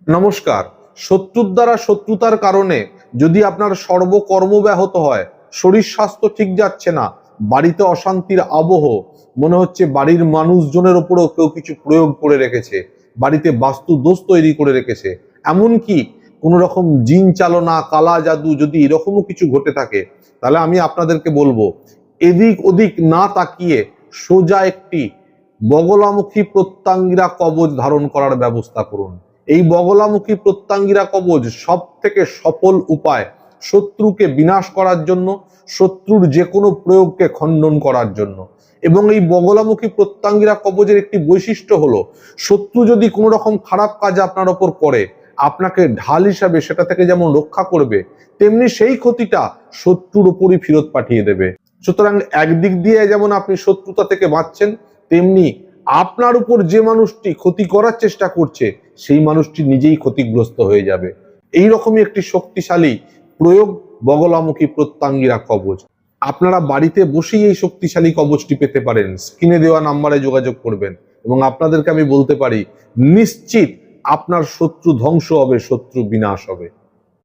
নমস্কার। শত্রুর দ্বারা শত্রুতার কারণে যদি আপনার সর্বকর্ম ব্যাহত হয়, শরীর স্বাস্থ্য ঠিক যাচ্ছে না, বাড়িতে অশান্তির আবহ, মনে হচ্ছে বাড়ির মানুষজনের উপরেও কেউ কিছু প্রয়োগ করে রেখেছে, বাড়িতে বাস্তু দোষ তৈরি করে রেখেছে, এমনকি কোনো রকম জিন চালনা, কালা জাদু যদি এরকমও কিছু ঘটে থাকে, তাহলে আমি আপনাদেরকে বলবো এদিক ওদিক না তাকিয়ে সোজা একটি বগলামুখী প্রত্যঙ্গিরা কবচ ধারণ করার ব্যবস্থা করুন। এই বগলামুখী প্রত্যঙ্গিরা কবচ সব থেকে সফল উপায় শত্রুকে বিনাশ করার জন্য, শত্রুর যে কোনো প্রয়োগকে খণ্ডন করার জন্য। এবং এই বগলামুখী প্রত্যঙ্গিরা কবচের একটি বৈশিষ্ট্য হলো, শত্রু যদি কোনো রকম খারাপ কাজ আপনার ওপর করে, আপনাকে ঢাল হিসাবে সেটা থেকে যেমন রক্ষা করবে, তেমনি সেই ক্ষতিটা শত্রুর উপরই ফেরত পাঠিয়ে দেবে। সুতরাং একদিক দিয়ে যেমন আপনি শত্রুতা থেকে বাঁচছেন, তেমনি আপনার উপর যে মানুষটি ক্ষতি করার চেষ্টা করছে সেই মানুষটি নিজেই ক্ষতিগ্রস্ত হয়ে যাবে। এই রকমই একটি শক্তিশালী প্রয়োগ বগলামুখী প্রত্যঙ্গিরা কবচ। আপনারা বাড়িতে বসেই এই শক্তিশালী কবচটি পেতে পারেন। স্ক্রিনে দেওয়া নাম্বারে যোগাযোগ করবেন এবং আপনাদেরকে আমি বলতে পারি, নিশ্চিত আপনার শত্রু ধ্বংস হবে, শত্রু বিনাশ হবে।